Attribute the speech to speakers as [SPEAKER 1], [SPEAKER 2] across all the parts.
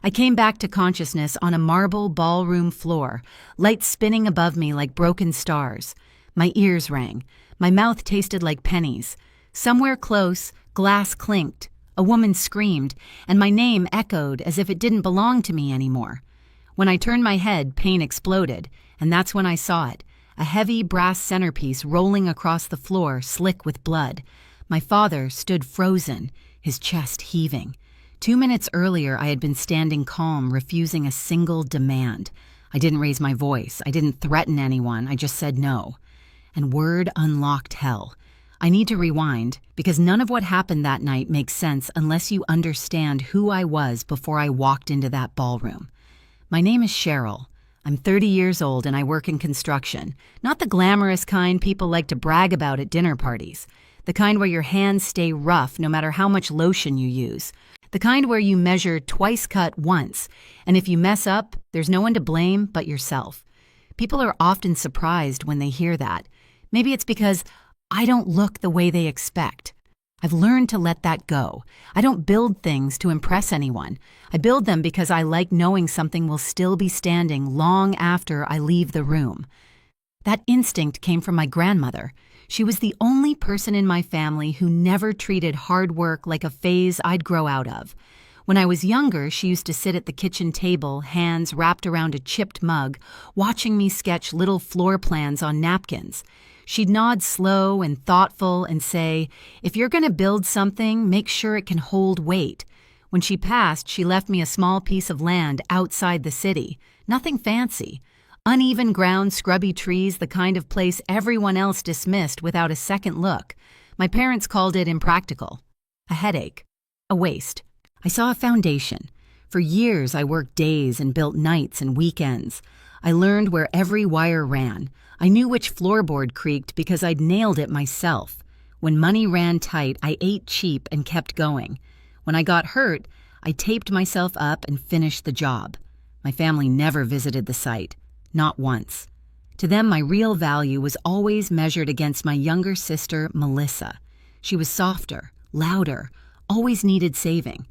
[SPEAKER 1] I came back to consciousness on a marble ballroom floor, lights spinning above me like broken stars. My ears rang. My mouth tasted like pennies. Somewhere close, glass clinked. A woman screamed, and my name echoed as if it didn't belong to me anymore. When I turned my head, pain exploded, and that's when I saw it. A heavy brass centerpiece rolling across the floor, slick with blood. My father stood frozen, his chest heaving. 2 minutes earlier, I had been standing calm, refusing a single demand. I didn't raise my voice. I didn't threaten anyone. I just said no. And word unlocked hell. I need to rewind, because none of what happened that night makes sense unless you understand who I was before I walked into that ballroom. My name is Cheryl. I'm 30 years old and I work in construction. Not the glamorous kind people like to brag about at dinner parties. The kind where your hands stay rough no matter how much lotion you use. The kind where you measure twice cut once, and if you mess up, there's no one to blame but yourself. People are often surprised when they hear that. Maybe it's because I don't look the way they expect. I've learned to let that go. I don't build things to impress anyone. I build them because I like knowing something will still be standing long after I leave the room. That instinct came from my grandmother. She was the only person in my family who never treated hard work like a phase I'd grow out of. When I was younger, she used to sit at the kitchen table, hands wrapped around a chipped mug, watching me sketch little floor plans on napkins. She'd nod slow and thoughtful and say, "If you're going to build something, make sure it can hold weight." When she passed, she left me a small piece of land outside the city. Nothing fancy. Uneven ground, scrubby trees, the kind of place everyone else dismissed without a second look. My parents called it impractical. A headache. A waste. I saw a foundation. For years, I worked days and built nights and weekends. I learned where every wire ran. I knew which floorboard creaked because I'd nailed it myself. When money ran tight, I ate cheap and kept going. When I got hurt, I taped myself up and finished the job. My family never visited the site. Not once. To them, my real value was always measured against my younger sister, Melissa. She was softer, louder, always needed saving.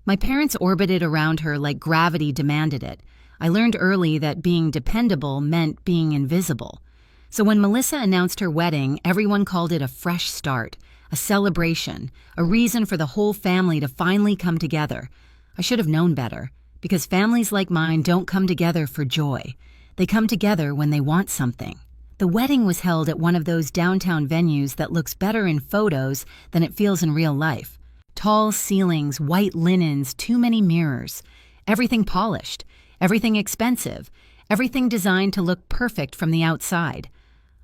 [SPEAKER 1] My parents orbited around her like gravity demanded it. I learned early that being dependable meant being invisible. So when Melissa announced her wedding, everyone called it a fresh start, a celebration, a reason for the whole family to finally come together. I should have known better, because families like mine don't come together for joy. They come together when they want something. The wedding was held at one of those downtown venues that looks better in photos than it feels in real life. Tall ceilings, white linens, too many mirrors. Everything polished. Everything expensive, everything designed to look perfect from the outside.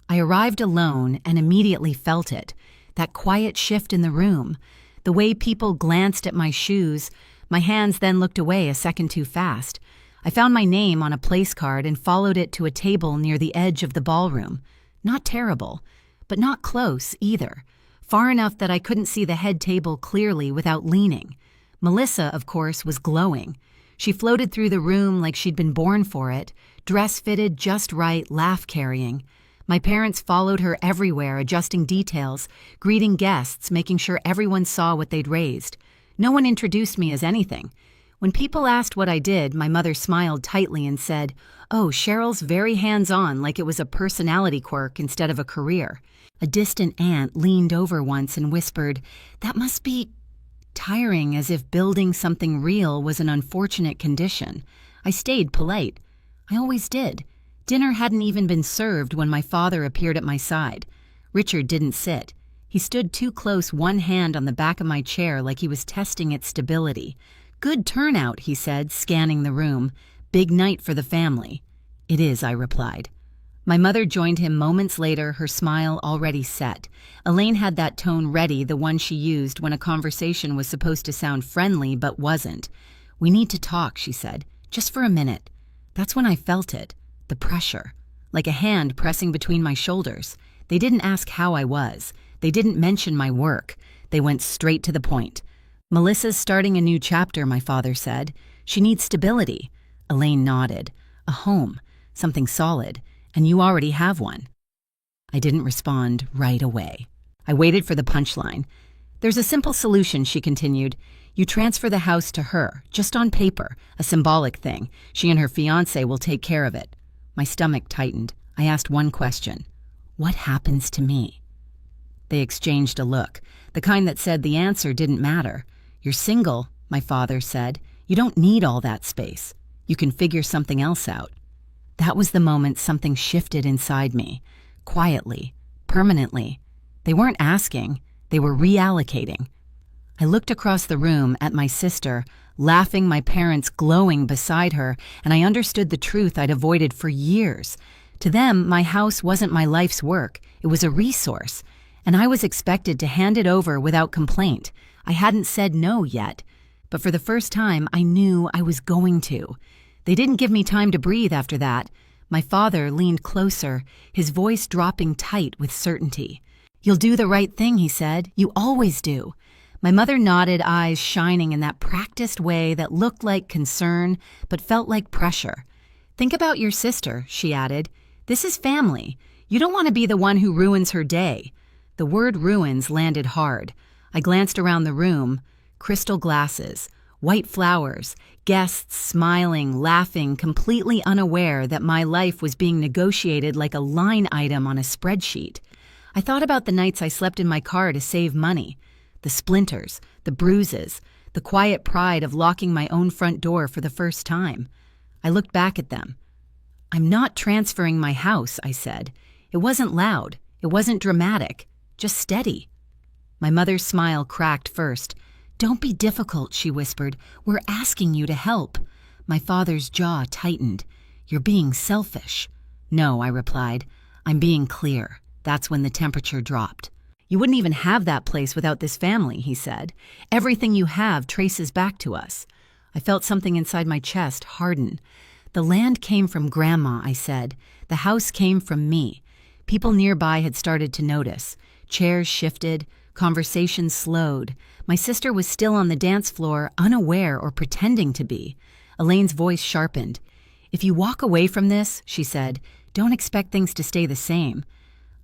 [SPEAKER 1] I arrived alone and immediately felt it, that quiet shift in the room, the way people glanced at my shoes. My hands then looked away a second too fast. I found my name on a place card and followed it to a table near the edge of the ballroom. Not terrible, but not close either, far enough that I couldn't see the head table clearly without leaning. Melissa, of course, was glowing. She floated through the room like she'd been born for it, dress fitted just right, laugh carrying. My parents followed her everywhere, adjusting details, greeting guests, making sure everyone saw what they'd raised. No one introduced me as anything. When people asked what I did, my mother smiled tightly and said, "Oh, Cheryl's very hands-on, like it was a personality quirk instead of a career." A distant aunt leaned over once and whispered, "That must be tiring," as if building something real was an unfortunate condition. I stayed polite. I always did. Dinner hadn't even been served when my father appeared at my side. Richard didn't sit. He stood too close, one hand on the back of my chair like he was testing its stability. "Good turnout," he said, scanning the room. "Big night for the family." "It is," I replied. My mother joined him moments later, her smile already set. Elaine had that tone ready, the one she used when a conversation was supposed to sound friendly but wasn't. "We need to talk," she said, "just for a minute." That's when I felt it, the pressure, like a hand pressing between my shoulders. They didn't ask how I was. They didn't mention my work. They went straight to the point. "Melissa's starting a new chapter," my father said. "She needs stability." Elaine nodded. "A home, something solid. And you already have one." I didn't respond right away. I waited for the punchline. "There's a simple solution," she continued. You transfer the house to her, just on paper, a symbolic thing. She and her fiancé will take care of it. My stomach tightened. I asked one question. What happens to me? They exchanged a look, the kind that said the answer didn't matter. You're single, my father said. You don't need all that space. You can figure something else out. That was the moment something shifted inside me. Quietly, permanently. They weren't asking, they were reallocating. I looked across the room at my sister, laughing, my parents glowing beside her, and I understood the truth I'd avoided for years. To them, my house wasn't my life's work. It was a resource, and I was expected to hand it over without complaint. I hadn't said no yet, but for the first time, I knew I was going to. They didn't give me time to breathe after that. My father leaned closer, his voice dropping tight with certainty. You'll do the right thing, he said. You always do. My mother nodded, eyes shining in that practiced way that looked like concern but felt like pressure. Think about your sister, she added. This is family. You don't want to be the one who ruins her day. The word ruins landed hard. I glanced around the room. Crystal glasses, white flowers, guests smiling, laughing, completely unaware that my life was being negotiated like a line item on a spreadsheet. I thought about the nights I slept in my car to save money. The splinters, the bruises, the quiet pride of locking my own front door for the first time. I looked back at them. I'm not transferring my house, I said. It wasn't loud. It wasn't dramatic. Just steady. My mother's smile cracked first. Don't be difficult, she whispered. We're asking you to help. My father's jaw tightened. You're being selfish. No, I replied. I'm being clear. That's when the temperature dropped. You wouldn't even have that place without this family, he said. Everything you have traces back to us. I felt something inside my chest harden. The land came from Grandma, I said. The house came from me. People nearby had started to notice. Chairs shifted. Conversation slowed. My sister was still on the dance floor, unaware or pretending to be. Elaine's voice sharpened. If you walk away from this, she said, don't expect things to stay the same.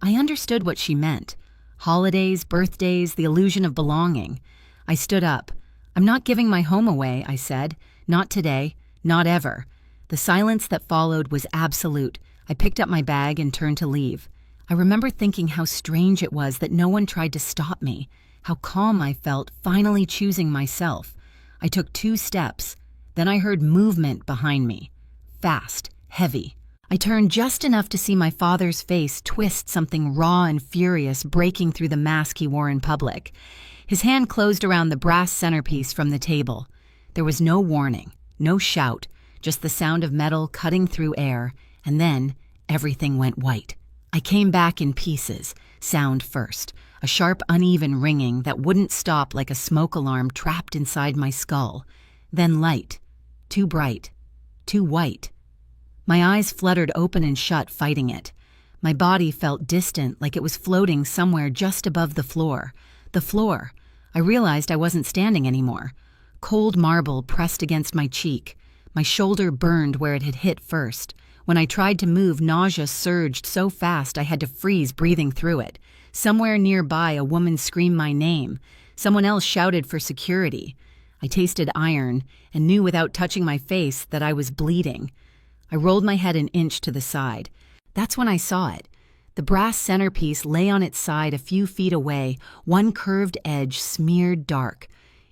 [SPEAKER 1] I understood what she meant. Holidays, birthdays, the illusion of belonging. I stood up. I'm not giving my home away, I said. Not today. Not ever. The silence that followed was absolute. I picked up my bag and turned to leave. I remember thinking how strange it was that no one tried to stop me, how calm I felt finally choosing myself. I took 2 steps. Then I heard movement behind me. Fast, heavy. I turned just enough to see my father's face twist, something raw and furious breaking through the mask he wore in public. His hand closed around the brass centerpiece from the table. There was no warning, no shout, just the sound of metal cutting through air, and then everything went white. I came back in pieces, sound first, a sharp, uneven ringing that wouldn't stop like a smoke alarm trapped inside my skull. Then light, too bright, too white. My eyes fluttered open and shut, fighting it. My body felt distant, like it was floating somewhere just above the floor. The floor. I realized I wasn't standing anymore. Cold marble pressed against my cheek. My shoulder burned where it had hit first. When I tried to move, nausea surged so fast I had to freeze breathing through it. Somewhere nearby, a woman screamed my name. Someone else shouted for security. I tasted iron and knew without touching my face that I was bleeding. I rolled my head an inch to the side. That's when I saw it. The brass centerpiece lay on its side a few feet away, one curved edge smeared dark.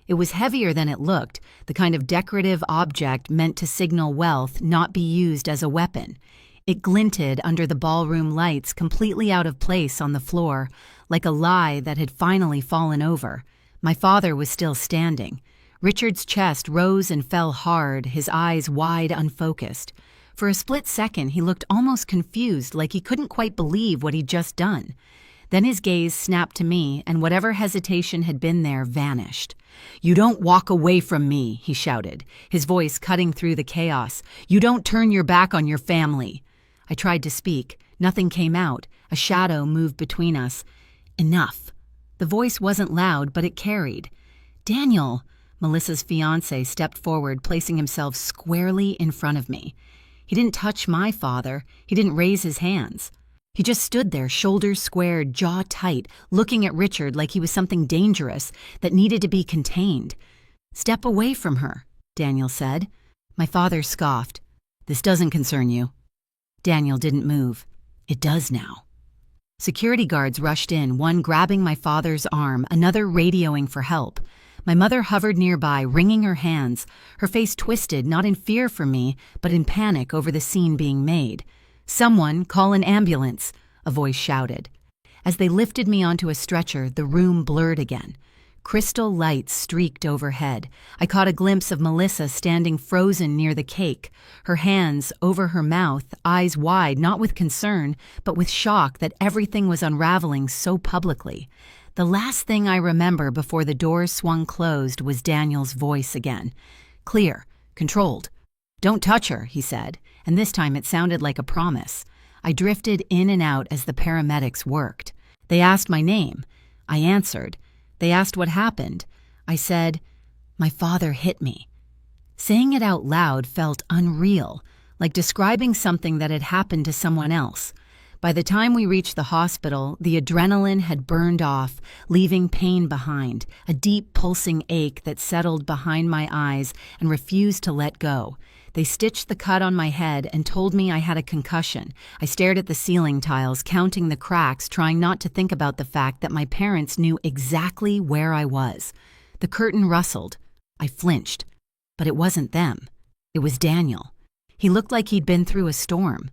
[SPEAKER 1] It was heavier than it looked, the kind of decorative object meant to signal wealth, not be used as a weapon. It glinted under the ballroom lights, completely out of place on the floor, like a lie that had finally fallen over. My father was still standing. Richard's chest rose and fell hard, his eyes wide, unfocused. For a split second, he looked almost confused, like he couldn't quite believe what he'd just done. Then his gaze snapped to me, and whatever hesitation had been there vanished. "You don't walk away from me," he shouted, his voice cutting through the chaos. "You don't turn your back on your family." I tried to speak. Nothing came out. A shadow moved between us. Enough. The voice wasn't loud, but it carried. "Daniel," Melissa's fiancé stepped forward, placing himself squarely in front of me. He didn't touch my father. He didn't raise his hands. He just stood there, shoulders squared, jaw tight, looking at Richard like he was something dangerous that needed to be contained. "Step away from her," Daniel said. My father scoffed. "This doesn't concern you." Daniel didn't move. "It does now." Security guards rushed in, one grabbing my father's arm, another radioing for help. My mother hovered nearby, wringing her hands, her face twisted, not in fear for me, but in panic over the scene being made. "Someone, call an ambulance," a voice shouted. As they lifted me onto a stretcher, the room blurred again. Crystal lights streaked overhead. I caught a glimpse of Melissa standing frozen near the cake, her hands over her mouth, eyes wide, not with concern, but with shock that everything was unraveling so publicly. The last thing I remember before the doors swung closed was Daniel's voice again. Clear, controlled. "Don't touch her," he said, and this time it sounded like a promise. I drifted in and out as the paramedics worked. They asked my name. I answered. They asked what happened. I said, "My father hit me." Saying it out loud felt unreal, like describing something that had happened to someone else. By the time we reached the hospital, the adrenaline had burned off, leaving pain behind, a deep pulsing ache that settled behind my eyes and refused to let go. They stitched the cut on my head and told me I had a concussion. I stared at the ceiling tiles, counting the cracks, trying not to think about the fact that my parents knew exactly where I was. The curtain rustled. I flinched. But it wasn't them. It was Daniel. He looked like he'd been through a storm.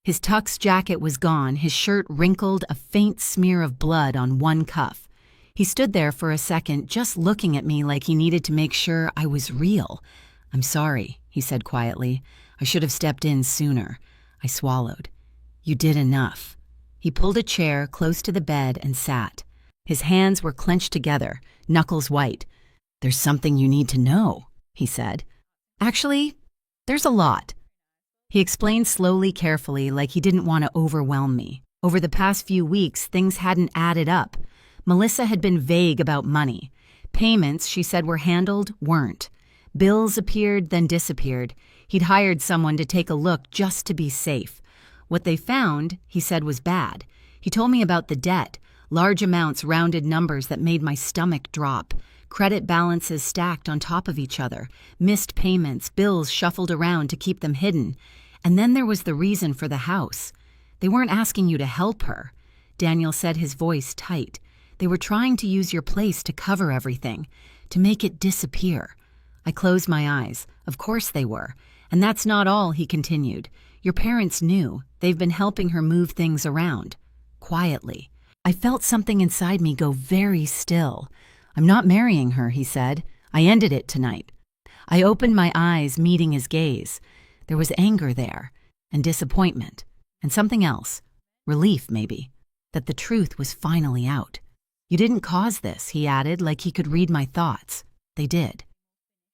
[SPEAKER 1] His tux jacket was gone, his shirt wrinkled, a faint smear of blood on one cuff. He stood there for a second, just looking at me like he needed to make sure I was real. "I'm sorry," he said quietly. "I should have stepped in sooner." I swallowed. "You did enough." He pulled a chair close to the bed and sat. His hands were clenched together, knuckles white. "There's something you need to know," he said. "Actually, there's a lot." He explained slowly, carefully, like he didn't want to overwhelm me. Over the past few weeks, things hadn't added up. Melissa had been vague about money. Payments, she said, were handled, weren't. Bills appeared, then disappeared. He'd hired someone to take a look just to be safe. What they found, he said, was bad. He told me about the debt, large amounts, rounded numbers that made my stomach drop. Credit balances stacked on top of each other, missed payments, bills shuffled around to keep them hidden. And then there was the reason for the house. They weren't asking you to help her. Daniel said, his voice tight. They were trying to use your place to cover everything, to make it disappear. I closed my eyes. Of course they were. And that's not all, he continued. Your parents knew. They've been helping her move things around. Quietly. I felt something inside me go very still. "I'm not marrying her," he said. "I ended it tonight." I opened my eyes, meeting his gaze. There was anger there, and disappointment, and something else. Relief, maybe. That the truth was finally out. "You didn't cause this," he added, like he could read my thoughts. They did.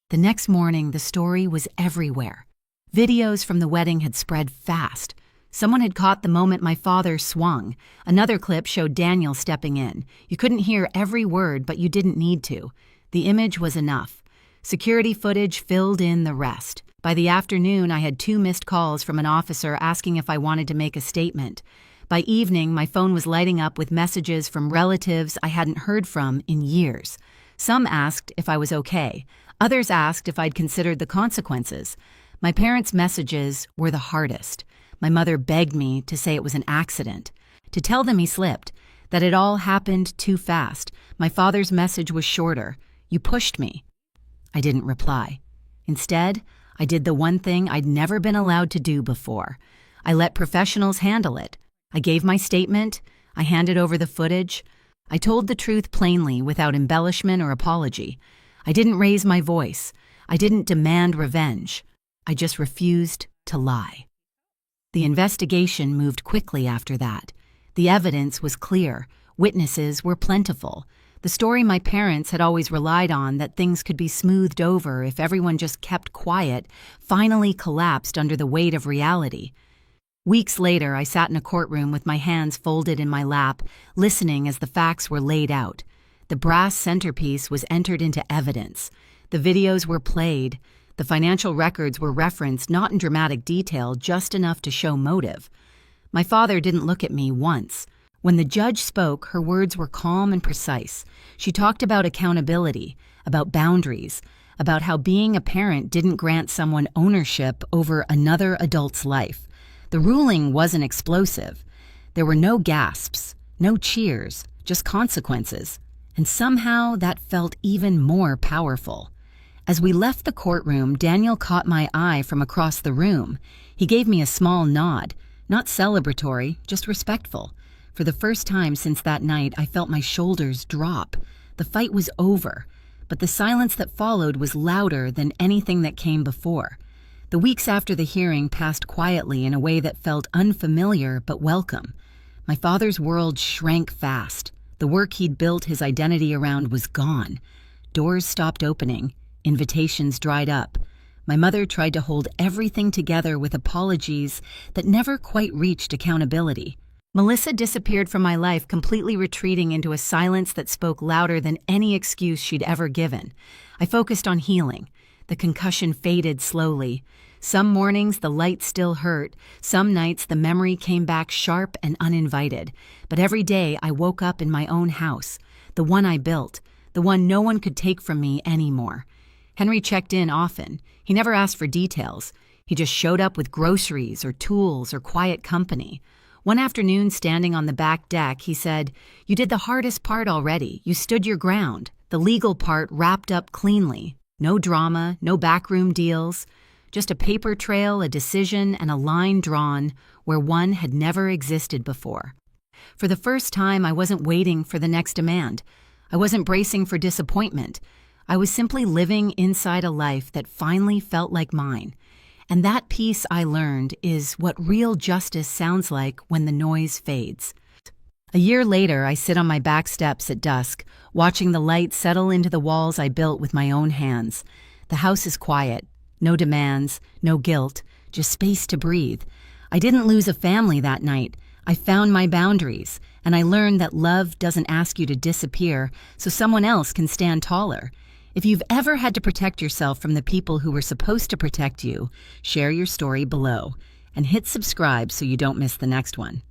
[SPEAKER 1] The next morning, the story was everywhere. Videos from the wedding had spread fast. Someone had caught the moment my father swung. Another clip showed Daniel stepping in. You couldn't hear every word, but you didn't need to. The image was enough. Security footage filled in the rest. By the afternoon, I had 2 missed calls from an officer asking if I wanted to make a statement. By evening, my phone was lighting up with messages from relatives I hadn't heard from in years. Some asked if I was okay. Others asked if I'd considered the consequences. My parents' messages were the hardest. My mother begged me to say it was an accident, to tell them he slipped, that it all happened too fast. My father's message was shorter. "You pushed me." I didn't reply. Instead, I did the one thing I'd never been allowed to do before. I let professionals handle it. I gave my statement. I handed over the footage. I told the truth plainly, without embellishment or apology. I didn't raise my voice. I didn't demand revenge. I just refused to lie. The investigation moved quickly after that. The evidence was clear. Witnesses were plentiful. The story my parents had always relied on, that things could be smoothed over if everyone just kept quiet, finally collapsed under the weight of reality. Weeks later, I sat in a courtroom with my hands folded in my lap, listening as the facts were laid out. The brass centerpiece was entered into evidence. The videos were played. The financial records were referenced, not in dramatic detail, just enough to show motive. My father didn't look at me once. When the judge spoke, her words were calm and precise. She talked about accountability, about boundaries, about how being a parent didn't grant someone ownership over another adult's life. The ruling wasn't explosive. There were no gasps, no cheers, just consequences. And somehow that felt even more powerful. As we left the courtroom, Daniel caught my eye from across the room. He gave me a small nod, not celebratory, just respectful. For the first time since that night, I felt my shoulders drop. The fight was over, but the silence that followed was louder than anything that came before. The weeks after the hearing passed quietly in a way that felt unfamiliar but welcome. My father's world shrank fast. The work he'd built his identity around was gone. Doors stopped opening. Invitations dried up. My mother tried to hold everything together with apologies that never quite reached accountability. Melissa disappeared from my life, completely retreating into a silence that spoke louder than any excuse she'd ever given. I focused on healing. The concussion faded slowly. Some mornings the light still hurt. Some nights the memory came back sharp and uninvited. But every day I woke up in my own house, the one I built, the one no one could take from me anymore. Henry checked in often. He never asked for details. He just showed up with groceries or tools or quiet company. One afternoon, standing on the back deck, he said, "You did the hardest part already. You stood your ground. The legal part wrapped up cleanly. No drama, no backroom deals. Just a paper trail, a decision, and a line drawn where one had never existed before." For the first time, I wasn't waiting for the next demand. I wasn't bracing for disappointment. I was simply living inside a life that finally felt like mine. And that piece, I learned, is what real justice sounds like when the noise fades. A year later, I sit on my back steps at dusk, watching the light settle into the walls I built with my own hands. The house is quiet. No demands, no guilt, just space to breathe. I didn't lose a family that night. I found my boundaries, and I learned that love doesn't ask you to disappear so someone else can stand taller. If you've ever had to protect yourself from the people who were supposed to protect you, share your story below and hit subscribe so you don't miss the next one.